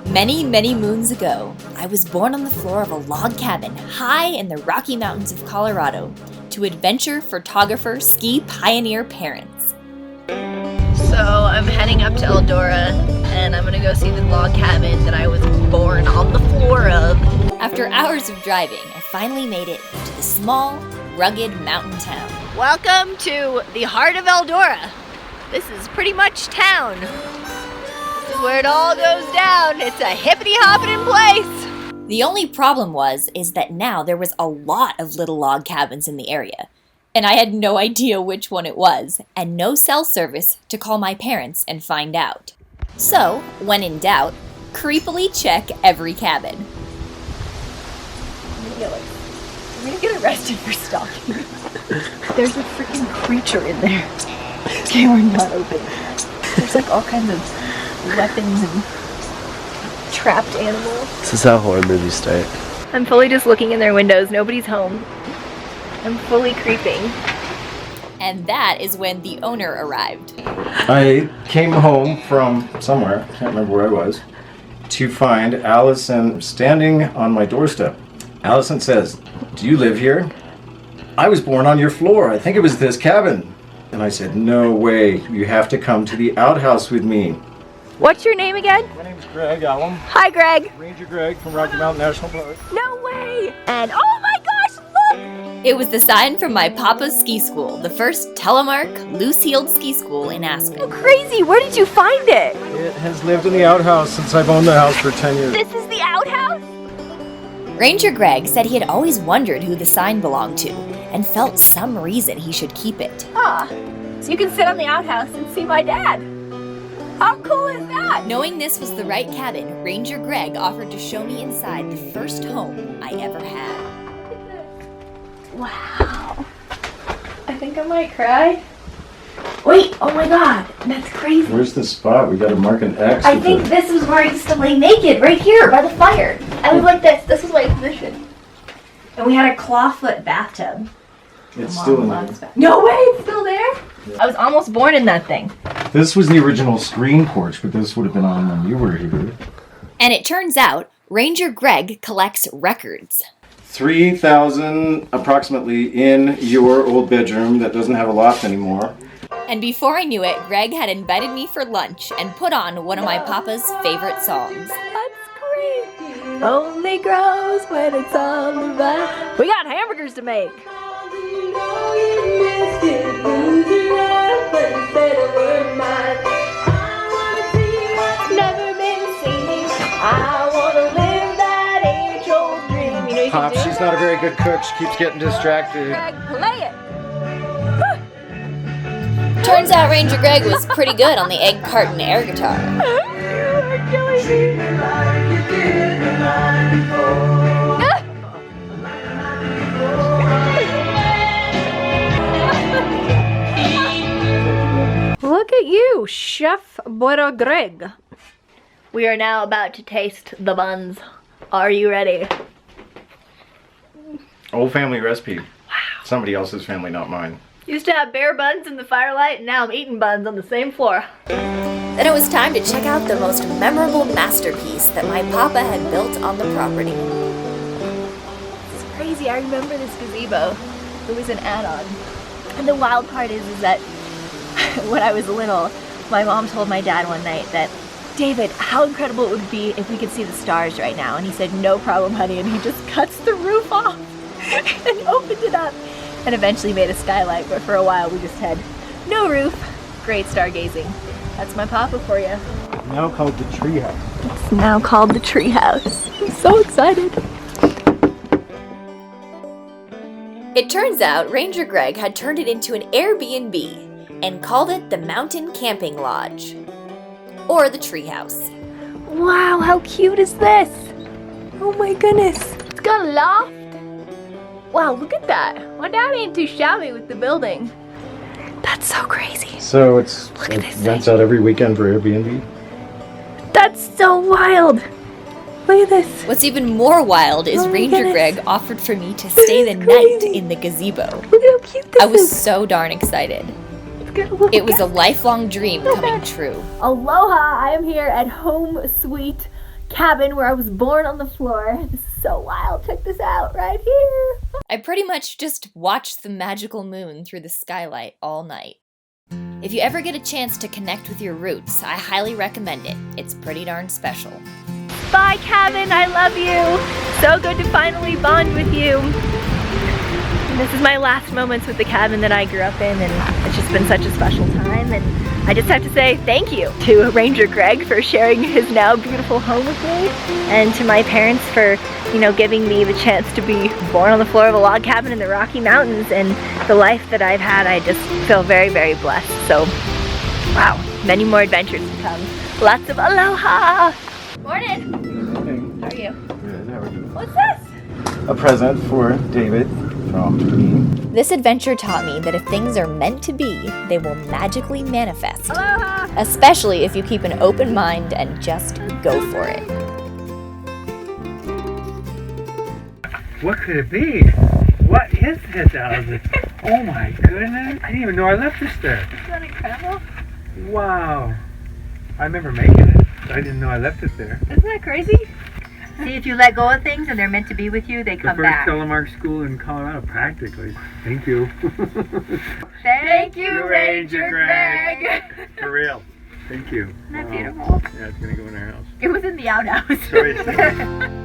Many, many moons ago, I was born on the floor of a log cabin high in the Rocky Mountains of Colorado to adventure photographer ski pioneer parents. So I'm heading up to Eldora and I'm gonna go see the log cabin that I was born on the floor of. After hours of driving, I finally made it to the small, rugged mountain town. Welcome to the heart of Eldora. This is pretty much town. This is where it all goes down. It's a hippity-hoppity place. The only problem is that now there was a lot of little log cabins in the area, and I had no idea which one it was, and no cell service to call my parents and find out. So, when in doubt, creepily check every cabin. I'm gonna get arrested for stalking. There's a freaking creature in there. Okay, we're not opening that. There's like all kinds of weapons and trapped animals. This is how horror movies start. I'm fully just looking in their windows. Nobody's home. I'm fully creeping. And that is when the owner arrived. I came home from somewhere, I can't remember where I was, to find Alison standing on my doorstep. Alison says, "Do you live here? I was born on your floor. I think it was this cabin." And I said, "No way. You have to come to the outhouse with me." What's your name again? My name's Greg Allen. Hi, Greg. Ranger Greg from Rocky Mountain National Park. No way! And oh my gosh, look! It was the sign from my papa's ski school, the first telemark, loose-heeled ski school in Aspen. So crazy! Where did you find it? It has lived in the outhouse since I've owned the house for 10 years. This is the outhouse? Ranger Greg said he had always wondered who the sign belonged to, and felt some reason he should keep it. Ah, so you can sit on the outhouse and see my dad. How cool is that? Knowing this was the right cabin, Ranger Greg offered to show me inside the first home I ever had. Wow. I think I might cry. Wait, oh my god, that's crazy. Where's the spot? We gotta mark an X. I think this was where I used to lay naked, right here by the fire. I was like this. This was my position. And we had a clawfoot bathtub. It's still in there. No way, it's still there? I was almost born in that thing. This was the original screen porch, but this would have been on when you were here. And it turns out, Ranger Greg collects records. 3,000 approximately in your old bedroom that doesn't have a loft anymore. And before I knew it, Greg had invited me for lunch and put on one of my papa's favorite songs. That's great. Only grows when it's on the vine. We got hamburgers to make. Never been seen. I wanna live that age-old dream. You know you Pop, can do she's not a very good cook. She keeps getting distracted. Greg, play it. Turns out Ranger Greg was pretty good on the egg carton air guitar. You're killing me. Look at you, Chef Boiro Greg. We are now about to taste the buns. Are you ready? Old family recipe. Wow. Somebody else's family, not mine. Used to have bare buns in the firelight, and now I'm eating buns on the same floor. Then it was time to check out the most memorable masterpiece that my papa had built on the property. It's crazy, I remember this gazebo. It was an add-on. And the wild part is that when I was little, my mom told my dad one night that, "David, how incredible it would be if we could see the stars right now." And he said, "No problem, honey." And he just cuts the roof off and opened it up. And eventually made a skylight, but for a while we just had no roof. Great stargazing. That's my papa for you. Now called the treehouse. It's now called the treehouse. I'm so excited. It turns out Ranger Greg had turned it into an Airbnb and called it the Mountain Camping Lodge, or the Treehouse. Wow, how cute is this? Oh my goodness. It's got a loft. Wow, look at that. My dad ain't too shabby with the building. That's so crazy. So it this rents out every weekend for Airbnb? That's so wild. Look at this. What's even more wild is Oh my Ranger goodness. Greg offered for me to stay the night in the gazebo. Look how cute this I was is. so darn excited. Look It was a at- lifelong dream coming true. Aloha, I am here at Home Sweet cabin where I was born on the floor. This is so wild. Check this out right here. I pretty much just watched the magical moon through the skylight all night. If you ever get a chance to connect with your roots, I highly recommend it. It's pretty darn special. Bye, cabin. I love you. So good to finally bond with you. This is my last moments with the cabin that I grew up in, and it's just been such a special time. And I just have to say thank you to Ranger Greg for sharing his now beautiful home with me, and to my parents for, you know, giving me the chance to be born on the floor of a log cabin in the Rocky Mountains, and the life that I've had. I just feel very, very blessed. So, wow, many more adventures to come. Lots of aloha! Morning! Good morning. How are you? Good, how are you? What's this? A present for David from me. This adventure taught me that if things are meant to be, they will magically manifest. Aloha! Especially if you keep an open mind and just go for it. What could it be? What is this, Alison? Oh my goodness. I didn't even know I left this there. Isn't that incredible? Wow. I remember making it, but I didn't know I left it there. Isn't that crazy? See, if you let go of things and they're meant to be with you, they The come first back. telemark school in Colorado, practically. Thank you. Thank you, You Ranger Greg. For real. Thank you. Isn't that Wow. beautiful? Yeah, it's going to go in our house. It was in the outhouse. Choice.